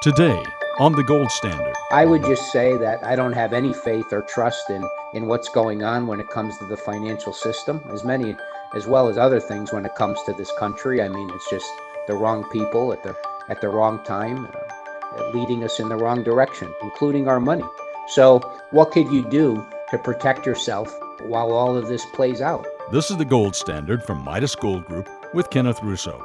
Today on The Gold Standard. I would just say that I don't have any faith or trust in what's going on when it comes to the financial system, as well as other things when it comes to this country. I mean, it's just the wrong people at the wrong time, leading us in the wrong direction, including our money. So what could you do to protect yourself while all of this plays out? This is The Gold Standard from Midas Gold Group with Kenneth Russo.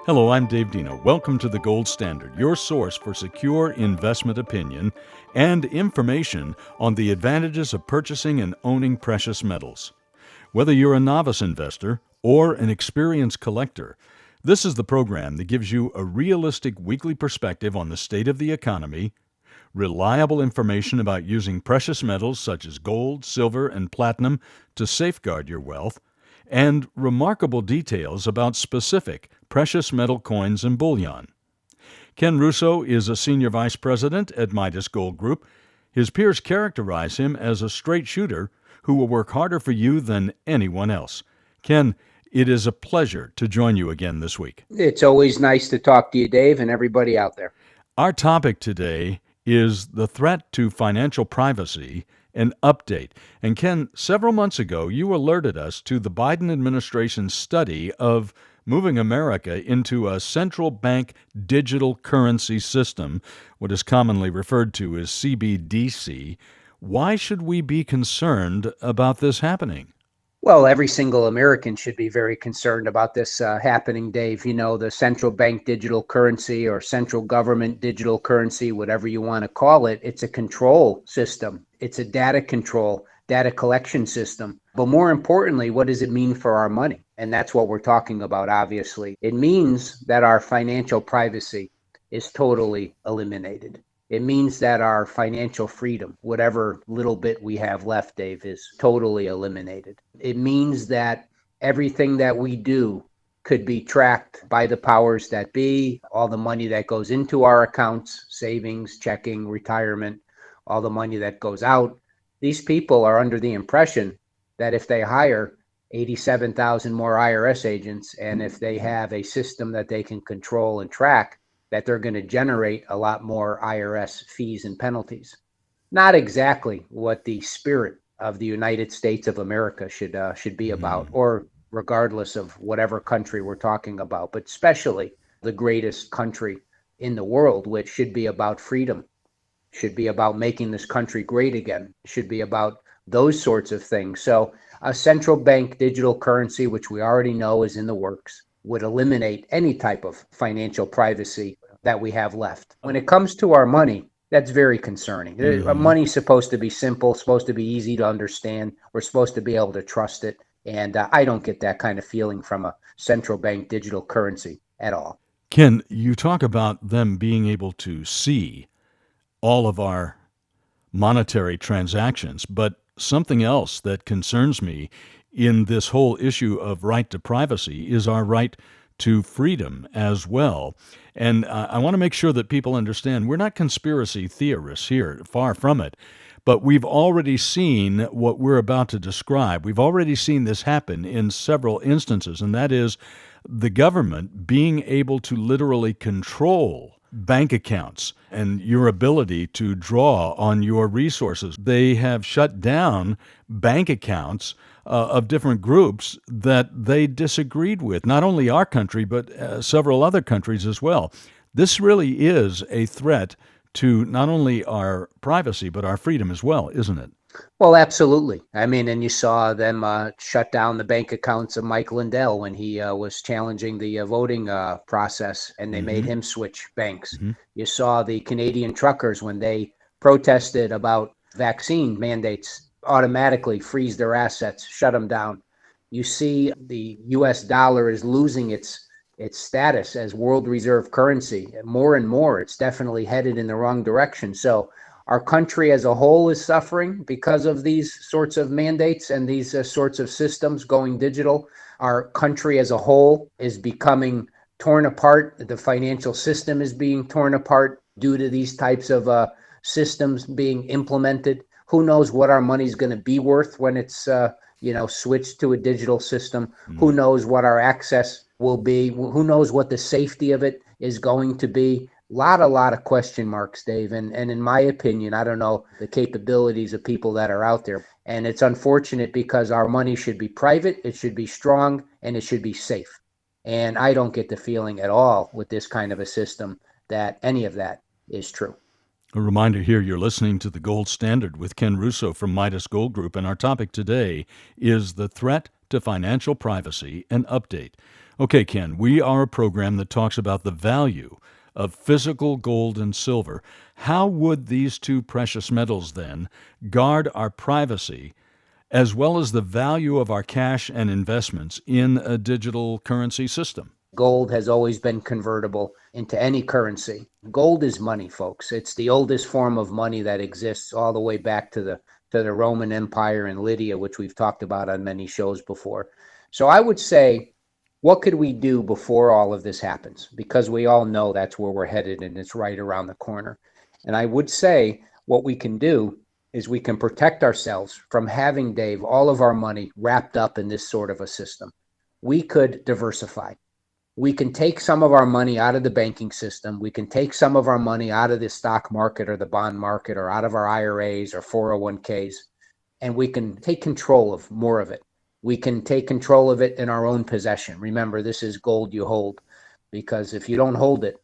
Hello, I'm Dave Dino. Welcome to The Gold Standard, your source for secure investment opinion and information on the advantages of purchasing and owning precious metals. Whether you're a novice investor or an experienced collector, this is the program that gives you a realistic weekly perspective on the state of the economy, reliable information about using precious metals such as gold, silver, and platinum to safeguard your wealth, and remarkable details about specific precious metal coins and bullion. Ken Russo is a senior vice president at Midas Gold Group. His peers characterize him as a straight shooter who will work harder for you than anyone else. Ken, it is a pleasure to join you again this week. It's always nice to talk to you, Dave, and everybody out there. Our topic today is the threat to financial privacy, an update. And Ken, several months ago, you alerted us to the Biden administration's study of moving America into a central bank digital currency system, what is commonly referred to as CBDC. Why should we be concerned about this happening? Well, every single American should be very concerned about this happening, Dave. You know, the central bank digital currency or central government digital currency, whatever you want to call it, it's a control system. It's a data control, data collection system. But more importantly, what does it mean for our money? And that's what we're talking about, obviously. It means that our financial privacy is totally eliminated. It means that our financial freedom, whatever little bit we have left, Dave, is totally eliminated. It means that everything that we do could be tracked by the powers that be, all the money that goes into our accounts, savings, checking, retirement, all the money that goes out. These people are under the impression that if they hire 87,000 more IRS agents and if they have a system that they can control and track, that they're going to generate a lot more IRS fees and penalties. Not exactly what the spirit of the United States of America should be about, or regardless of whatever country we're talking about, but especially the greatest country in the world, which should be about freedom, should be about making this country great again, should be about those sorts of things. So a central bank digital currency, which we already know is in the works, would eliminate any type of financial privacy that we have left. When it comes to our money, that's very concerning. Money's supposed to be simple, supposed to be easy to understand. We're supposed to be able to trust it. And I don't get that kind of feeling from a central bank digital currency at all. Ken, you talk about them being able to see all of our monetary transactions, but something else that concerns me in this whole issue of right to privacy is our right to freedom as well. And I want to make sure that people understand we're not conspiracy theorists here, far from it. But we've already seen what we're about to describe. We've already seen this happen in several instances, and that is the government being able to literally control bank accounts and your ability to draw on your resources. They have shut down bank accounts of different groups that they disagreed with, not only our country, but several other countries as well. This really is a threat to not only our privacy, but our freedom as well, isn't it? Well, absolutely. I mean, and you saw them shut down the bank accounts of Mike Lindell when he was challenging the voting process, and they made him switch banks. You saw the Canadian truckers when they protested about vaccine mandates, automatically freeze their assets, shut them down. You see the U.S. dollar is losing its status as world reserve currency. More and more, it's definitely headed in the wrong direction. So our country as a whole is suffering because of these sorts of mandates and these sorts of systems going digital. Our country as a whole is becoming torn apart. The financial system is being torn apart due to these types of systems being implemented. Who knows what our money is going to be worth when it's switched to a digital system? Who knows what our access will be? Who knows what the safety of it is going to be? lot of question marks, Dave. And in my opinion, I don't know the capabilities of people that are out there. And it's unfortunate because our money should be private, it should be strong, and it should be safe. And I don't get the feeling at all with this kind of a system that any of that is true. A reminder here, you're listening to The Gold Standard with Ken Russo from Midas Gold Group, and our topic today is the threat to financial privacy and update. Okay, Ken, we are a program that talks about the value of physical gold and silver. How would these two precious metals then guard our privacy as well as the value of our cash and investments in a digital currency system? Gold has always been convertible into any currency. Gold is money, folks. It's the oldest form of money that exists all the way back to the Roman Empire and Lydia, which we've talked about on many shows before. So I would say, what could we do before all of this happens? Because we all know that's where we're headed and it's right around the corner. And I would say what we can do is we can protect ourselves from having, Dave, all of our money wrapped up in this sort of a system. We could diversify. We can take some of our money out of the banking system. We can take some of our money out of the stock market or the bond market or out of our IRAs or 401ks, and we can take control of more of it. We can take control of it in our own possession. Remember, this is gold you hold, because if you don't hold it,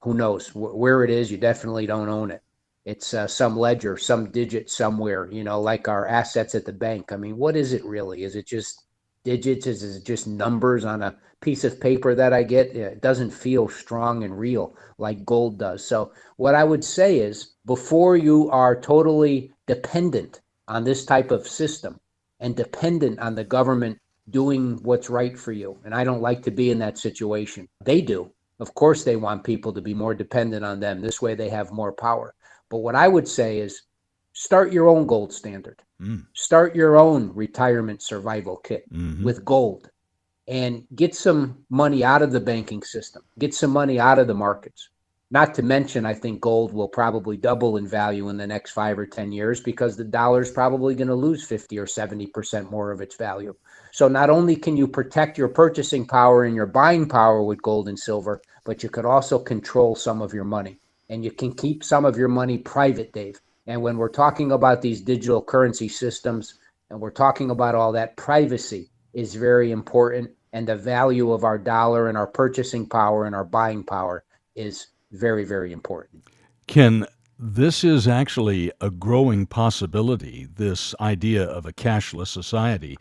who knows where it is? You definitely don't own it. It's some ledger, some digit somewhere, like our assets at the bank. I mean, what is it really? Is it just digits? Is it just numbers on a piece of paper that I get? It doesn't feel strong and real like gold does. So what I would say is, before you are totally dependent on this type of system and dependent on the government doing what's right for you, and I don't like to be in that situation. They do. Of course, they want people to be more dependent on them. This way they have more power. But what I would say is, start your own gold standard. Start your own retirement survival kit with gold, and get some money out of the banking system. Get some money out of the markets. Not to mention, I think gold will probably double in value in the next 5 or 10 years because the dollar is probably going to lose 50 or 70% more of its value. So not only can you protect your purchasing power and your buying power with gold and silver, but you could also control some of your money. And you can keep some of your money private, Dave. And when we're talking about these digital currency systems and we're talking about all that, privacy is very important. And the value of our dollar and our purchasing power and our buying power is very, very important. Ken, this is actually a growing possibility, this idea of a cashless society.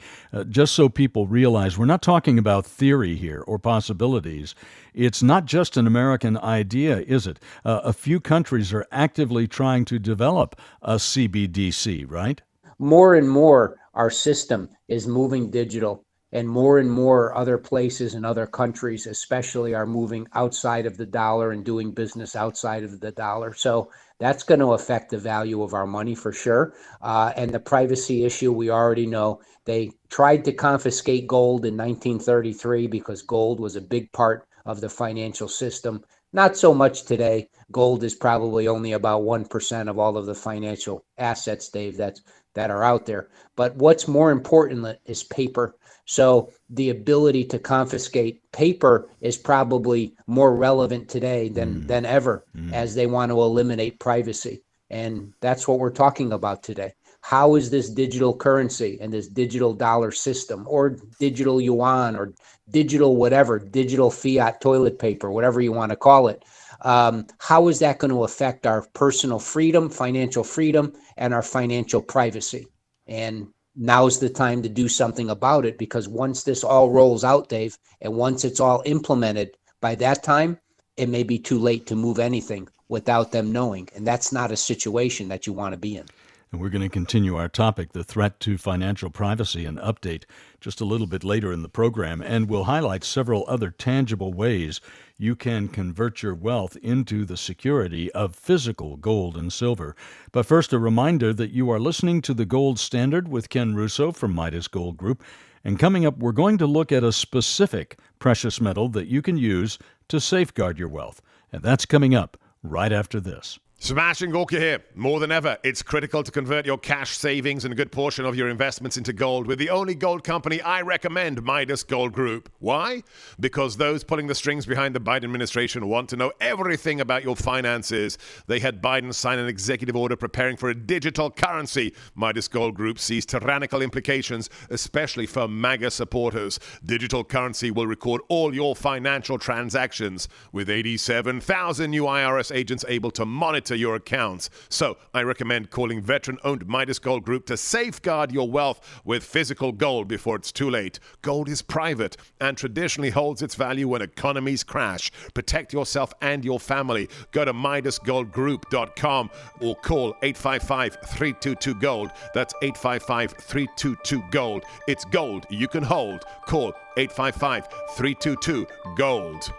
Just so people realize, we're not talking about theory here or possibilities. It's not just an American idea, is it? A few countries are actively trying to develop a CBDC, right? More and more, our system is moving digital, and more other places and other countries especially are moving outside of the dollar and doing business outside of the dollar. So that's going to affect the value of our money for sure. And the privacy issue, we already know. They tried to confiscate gold in 1933 because gold was a big part of the financial system. Not so much today. Gold is probably only about 1% of all of the financial assets, Dave, that are out there. But what's more important is paper. So the ability to confiscate paper is probably more relevant today than ever, as they want to eliminate privacy. And that's what we're talking about today. How is this digital currency and this digital dollar system, or digital yuan, or digital whatever, digital fiat toilet paper, whatever you want to call it, how is that going to affect our personal freedom, financial freedom, and our financial privacy? And now's the time to do something about it, because once this all rolls out, Dave, and once it's all implemented, by that time, it may be too late to move anything without them knowing. And that's not a situation that you want to be in. And we're going to continue our topic, the threat to financial privacy and update, just a little bit later in the program. And we'll highlight several other tangible ways you can convert your wealth into the security of physical gold and silver. But first, a reminder that you are listening to The Gold Standard with Ken Russo from Midas Gold Group. And coming up, we're going to look at a specific precious metal that you can use to safeguard your wealth. And that's coming up right after this. Smashing Gorka here. More than ever, it's critical to convert your cash savings and a good portion of your investments into gold with the only gold company I recommend, Midas Gold Group. Why? Because those pulling the strings behind the Biden administration want to know everything about your finances. They had Biden sign an executive order preparing for a digital currency. Midas Gold Group sees tyrannical implications, especially for MAGA supporters. Digital currency will record all your financial transactions, with 87,000 new IRS agents able to monitor your accounts. So I recommend calling veteran-owned Midas Gold Group to safeguard your wealth with physical gold before it's too late. Gold is private and traditionally holds its value when economies crash. Protect yourself and your family. Go to MidasGoldGroup.com or call 855-322-GOLD. That's 855-322-GOLD. It's gold you can hold. Call 855-322-GOLD.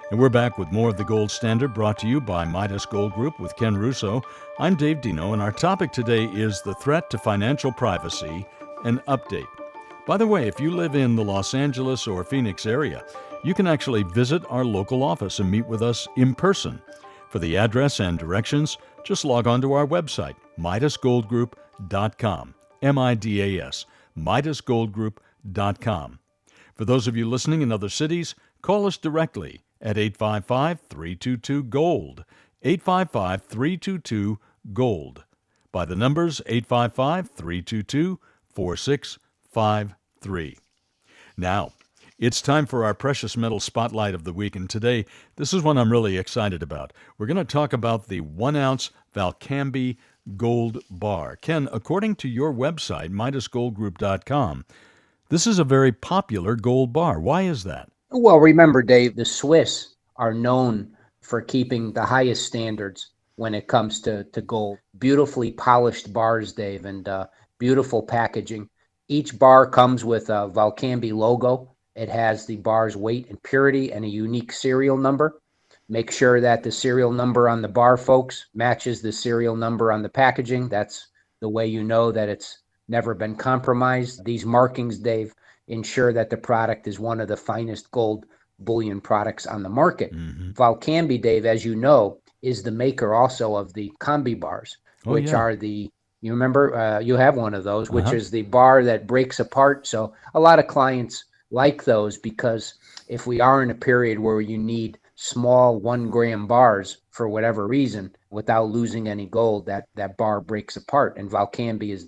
And we're back with more of The Gold Standard, brought to you by Midas Gold Group with Ken Russo. I'm Dave Dino, and our topic today is the threat to financial privacy, an update. By the way, if you live in the Los Angeles or Phoenix area, you can actually visit our local office and meet with us in person. For the address and directions, just log on to our website, MidasGoldGroup.com, M-I-D-A-S, MidasGoldGroup.com. For those of you listening in other cities, call us directly at 855-322-GOLD, 855-322-GOLD. By the numbers 855-322-4653. Now, it's time for our precious metal spotlight of the week, and today, this is one I'm really excited about. We're going to talk about the 1-ounce Valcambi gold bar. Ken, according to your website, MidasGoldGroup.com, this is a very popular gold bar. Why is that? Well, remember, Dave, the Swiss are known for keeping the highest standards when it comes to gold. Beautifully polished bars, Dave, and beautiful packaging. Each bar comes with a Valcambi logo. It has the bar's weight and purity and a unique serial number. Make sure that the serial number on the bar, folks, matches the serial number on the packaging. That's the way you know that it's never been compromised. These markings, Dave, ensure that the product is one of the finest gold bullion products on the market. Valcambi, Dave, as you know, is the maker also of the combi bars, which are the, you remember, you have one of those, which is the bar that breaks apart. So a lot of clients like those because if we are in a period where you need small 1-gram bars for whatever reason, without losing any gold, that bar breaks apart. And Valcambi is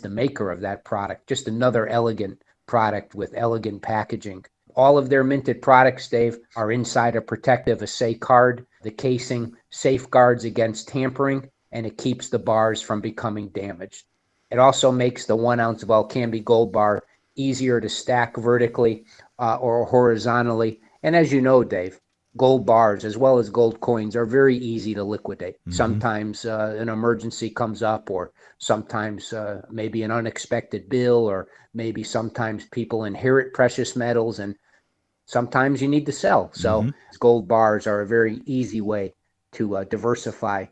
the maker of that product. Just another elegant product with elegant packaging. All of their minted products, Dave, are inside a protective assay card. The casing safeguards against tampering, and it keeps the bars from becoming damaged. It also makes the 1-ounce Valcambi gold bar easier to stack vertically or horizontally. And as you know, Dave, gold bars as well as gold coins are very easy to liquidate. Sometimes an emergency comes up, or sometimes maybe an unexpected bill, or maybe sometimes people inherit precious metals and sometimes you need to sell. So gold bars are a very easy way to diversify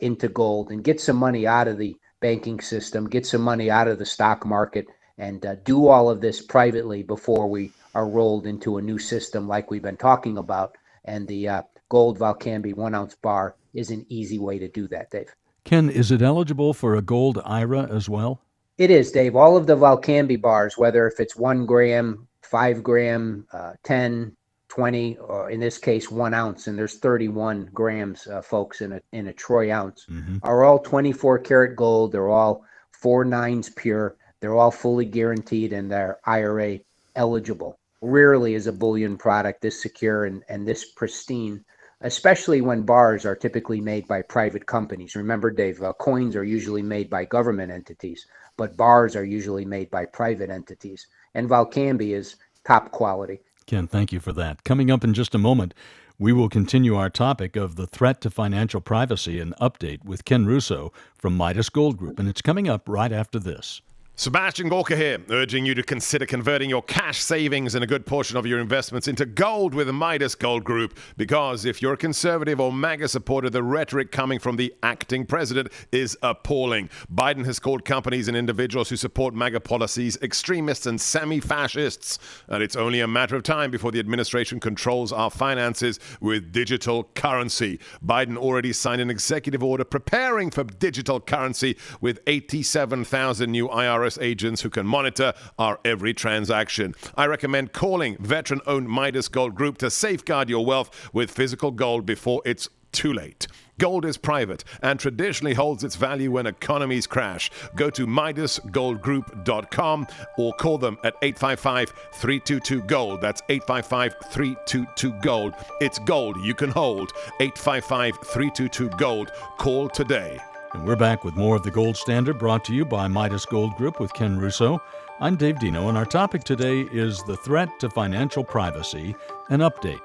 into gold and get some money out of the banking system, get some money out of the stock market, and do all of this privately before we are rolled into a new system like we've been talking about. And the gold Valcambi 1-ounce bar is an easy way to do that, Dave. Ken, is it eligible for a gold IRA as well? It is, Dave. All of the Valcambi bars, whether if it's 1 gram, 5 gram, 10, 20, or in this case 1 ounce, and there's 31 grams, folks, in a troy ounce, are all 24 karat gold. They're all 4 nines pure. They're all fully guaranteed, and they're IRA eligible. Rarely is a bullion product this secure and this pristine, especially when bars are typically made by private companies. Remember, Dave, coins are usually made by government entities, but bars are usually made by private entities. And Valcambi is top quality. Ken, thank you for that. Coming up in just a moment, we will continue our topic of the threat to financial privacy and update with Ken Russo from Midas Gold Group, and it's coming up right after this. Sebastian Gorka here, urging you to consider converting your cash savings and a good portion of your investments into gold with the Midas Gold Group. Because if you're a conservative or MAGA supporter, the rhetoric coming from the acting president is appalling. Biden has called companies and individuals who support MAGA policies extremists and semi-fascists. And it's only a matter of time before the administration controls our finances with digital currency. Biden already signed an executive order preparing for digital currency with 87,000 new IRS agents who can monitor our every transaction. I recommend calling veteran-owned Midas Gold Group to safeguard your wealth with physical gold before it's too late. Gold is private and traditionally holds its value when economies crash. Go to MidasGoldGroup.com or call them at 855-322-GOLD. That's 855-322-GOLD. It's gold you can hold. 855-322-GOLD. Call today. And we're back with more of The Gold Standard, brought to you by Midas Gold Group with Ken Russo. I'm Dave Dino, and our topic today is the threat to financial privacy, an update.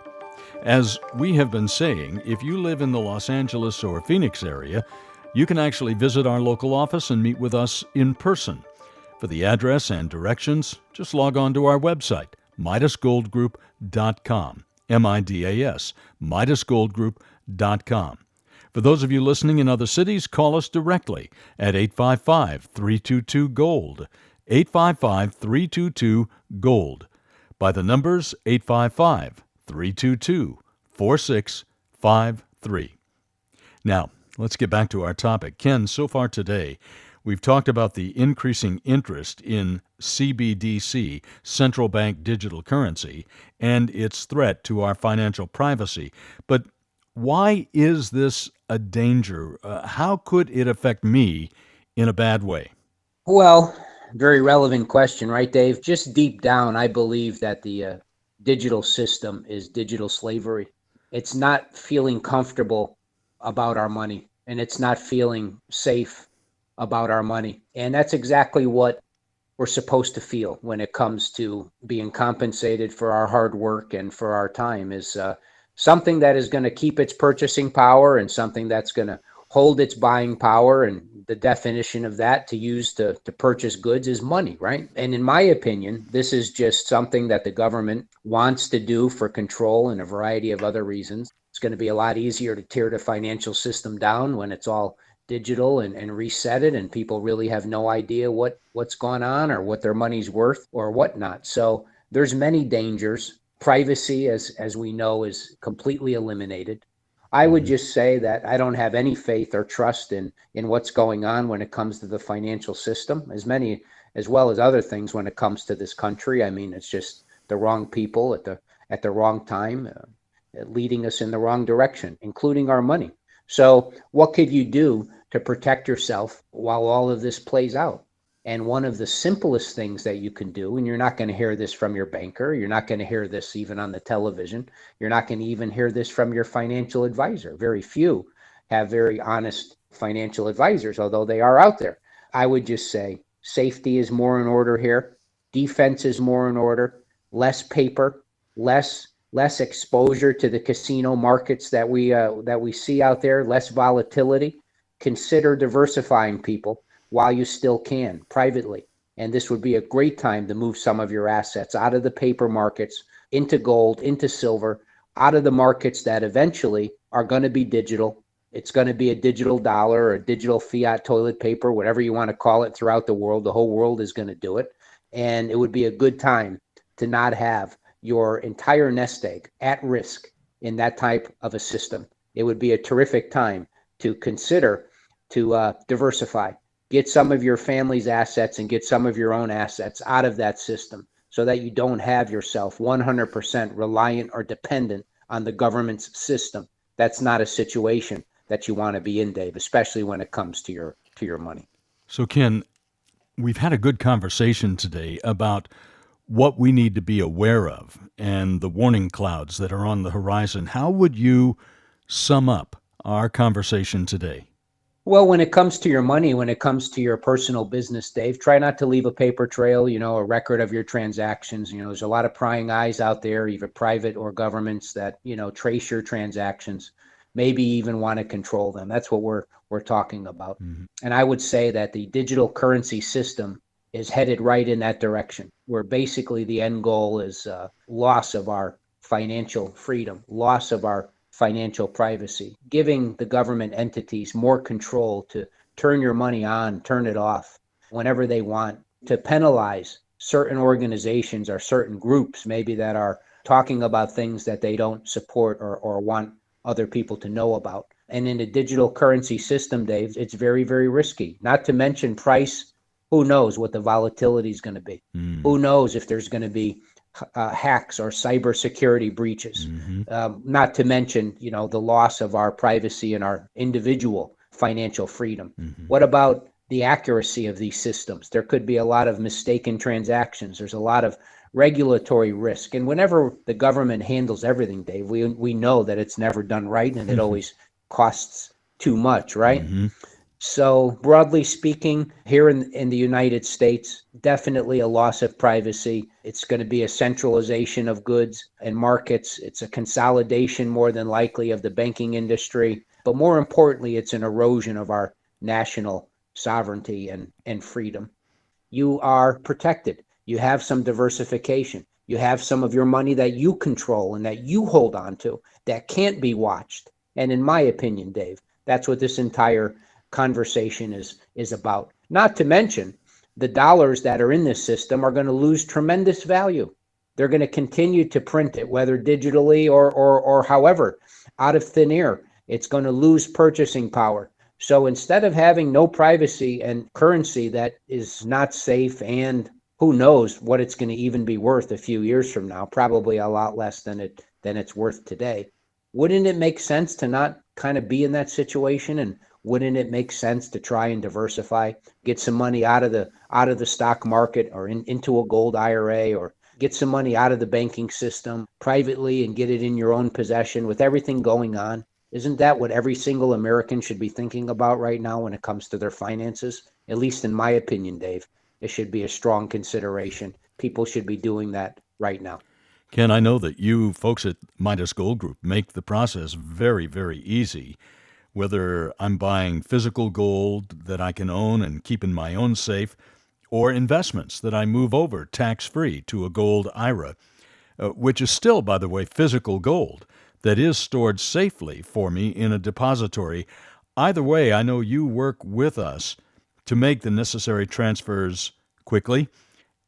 As we have been saying, if you live in the Los Angeles or Phoenix area, you can actually visit our local office and meet with us in person. For the address and directions, just log on to our website, MidasGoldGroup.com, M-I-D-A-S, MidasGoldGroup.com. For those of you listening in other cities, call us directly at 855-322-GOLD, 855-322-GOLD. By the numbers 855-322-4653. Now, let's get back to our topic. Ken, so far today, we've talked about the increasing interest in CBDC, central bank digital currency, and its threat to our financial privacy. But why is this a danger? How could it affect me in a bad way? Well, very relevant question, right, Dave? Just deep down, I believe that the digital system is digital slavery. It's not feeling comfortable about our money, and it's not feeling safe about our money. And that's exactly what we're supposed to feel when it comes to being compensated for our hard work and for our time, is something that is going to keep its purchasing power and something that's going to hold its buying power. And the definition of that to use to purchase goods is money, right? And in my opinion, this is just something that the government wants to do for control and a variety of other reasons. It's going to be a lot easier to tear the financial system down when it's all digital and reset it, and people really have no idea what's going on or what their money's worth or whatnot. So there's many dangers. Privacy, as we know, is completely eliminated. I would just say that I don't have any faith or trust in what's going on when it comes to the financial system, as well as other things when it comes to this country. I mean, it's just the wrong people at the wrong time, leading us in the wrong direction, including our money. So what could you do to protect yourself while all of this plays out? And one of the simplest things that you can do, and you're not going to hear this from your banker, you're not going to hear this even on the television, you're not going to even hear this from your financial advisor. Very few have very honest financial advisors, although they are out there. I would just say safety is more in order here. Defense is more in order. Less paper, less exposure to the casino markets that we see out there, less volatility. Consider diversifying, people, while you still can privately. And this would be a great time to move some of your assets out of the paper markets into gold, into silver, out of the markets that eventually are going to be digital. It's going to be a digital dollar or a digital fiat toilet paper, whatever you want to call it, throughout the world. The whole world is going to do it. And it would be a good time to not have your entire nest egg at risk in that type of a system. It would be a terrific time to consider to diversify. Get some of your family's assets and get some of your own assets out of that system so that you don't have yourself 100% reliant or dependent on the government's system. That's not a situation that you want to be in, Dave, especially when it comes to your money. So, Ken, we've had a good conversation today about what we need to be aware of and the warning clouds that are on the horizon. How would you sum up our conversation today? Well, when it comes to your money, when it comes to your personal business, Dave, try not to leave a paper trail, a record of your transactions. There's a lot of prying eyes out there, either private or governments, that, trace your transactions, maybe even want to control them. That's what we're talking about. Mm-hmm. And I would say that the digital currency system is headed right in that direction, where basically the end goal is loss of our financial freedom, loss of our financial privacy, giving the government entities more control to turn your money on, turn it off whenever they want, to penalize certain organizations or certain groups maybe that are talking about things that they don't support or want other people to know about. And in a digital currency system, Dave, it's very, very risky. Not to mention price. Who knows what the volatility is going to be? Who knows if there's going to be hacks or cybersecurity breaches? Not to mention, the loss of our privacy and our individual financial freedom. What about the accuracy of these systems? There could be a lot of mistaken transactions. There's a lot of regulatory risk. And whenever the government handles everything, Dave, we know that it's never done right, and it always costs too much, right? So broadly speaking, here in the United States, definitely a loss of privacy. It's going to be a centralization of goods and markets. It's a consolidation more than likely of the banking industry. But more importantly, it's an erosion of our national sovereignty and freedom. You are protected. You have some diversification. You have some of your money that you control and that you hold on to that can't be watched. And in my opinion, Dave, that's what this entire conversation is about. Not to mention, the dollars that are in this system are going to lose tremendous value. They're going to continue to print it, whether digitally or however, out of thin air. It's going to lose purchasing power. So instead of having no privacy and currency that is not safe, and who knows what it's going to even be worth a few years from now, probably a lot less than it's worth today. Wouldn't it make sense to not kind of be in that situation? And wouldn't it make sense to try and diversify, get some money out of the stock market or into a gold IRA, or get some money out of the banking system privately and get it in your own possession with everything going on? Isn't that what every single American should be thinking about right now when it comes to their finances? At least in my opinion, Dave, it should be a strong consideration. People should be doing that right now. Ken, I know that you folks at Midas Gold Group make the process very, very easy. Whether I'm buying physical gold that I can own and keep in my own safe, or investments that I move over tax-free to a gold IRA, which is still, by the way, physical gold that is stored safely for me in a depository. Either way, I know you work with us to make the necessary transfers quickly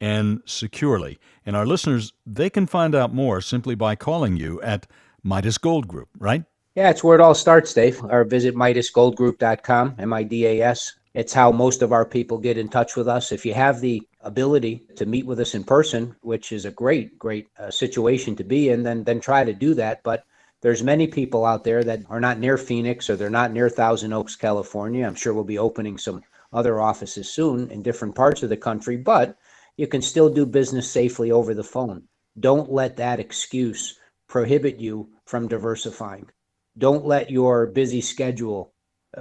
and securely. And our listeners, they can find out more simply by calling you at Midas Gold Group, right? Yeah, it's where it all starts, Dave. Or visit MidasGoldGroup.com, MIDAS. It's how most of our people get in touch with us. If you have the ability to meet with us in person, which is a great situation to be in, then try to do that. But there's many people out there that are not near Phoenix, or they're not near Thousand Oaks, California. I'm sure we'll be opening some other offices soon in different parts of the country, but you can still do business safely over the phone. Don't let that excuse prohibit you from diversifying. Don't let your busy schedule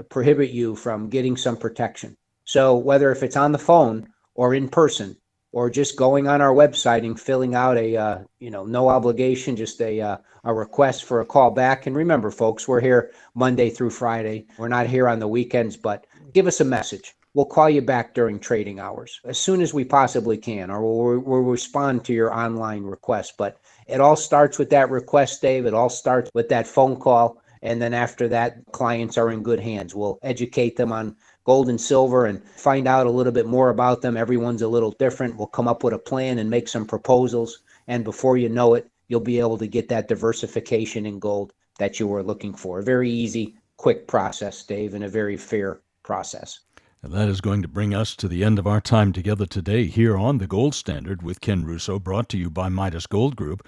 prohibit you from getting some protection. So whether if it's on the phone or in person, or just going on our website and filling out a no obligation, just a request for a call back. And remember, folks, we're here Monday through Friday. We're not here on the weekends, but give us a message. We'll call you back during trading hours as soon as we possibly can, or we'll respond to your online request. But it all starts with that request, Dave. It all starts with that phone call. And then after that, clients are in good hands. We'll educate them on gold and silver and find out a little bit more about them. Everyone's a little different. We'll come up with a plan and make some proposals. And before you know it, you'll be able to get that diversification in gold that you were looking for. A very easy, quick process, Dave, and a very fair process. And that is going to bring us to the end of our time together today here on The Gold Standard with Ken Russo, brought to you by Midas Gold Group.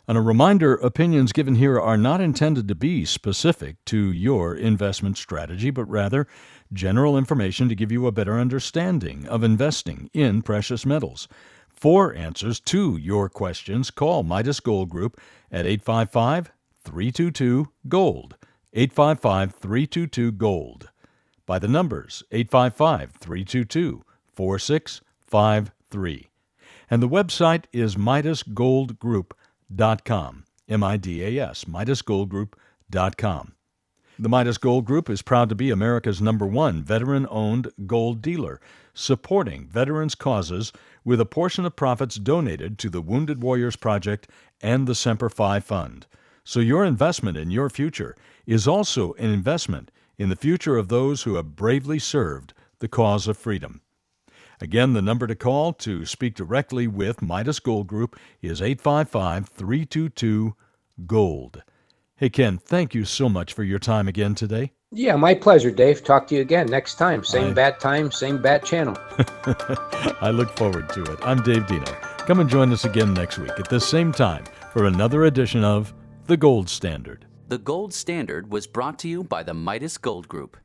And a reminder, opinions given here are not intended to be specific to your investment strategy, but rather general information to give you a better understanding of investing in precious metals. For answers to your questions, call Midas Gold Group at 855-322-GOLD, 855-322-GOLD. By the numbers 855-322-4653. And the website is MidasGoldGroup.com, MIDAS, MidasGoldGroup.com. The Midas Gold Group is proud to be America's #1 veteran-owned gold dealer, supporting veterans' causes with a portion of profits donated to the Wounded Warriors Project and the Semper Fi Fund. So your investment in your future is also an investment in the future of those who have bravely served the cause of freedom. Again, the number to call to speak directly with Midas Gold Group is 855-322-GOLD. Hey, Ken, thank you so much for your time again today. Yeah, my pleasure, Dave. Talk to you again next time. Same bat time, same bat channel. I look forward to it. I'm Dave Dino. Come and join us again next week at this same time for another edition of The Gold Standard. The Gold Standard was brought to you by the Midas Gold Group.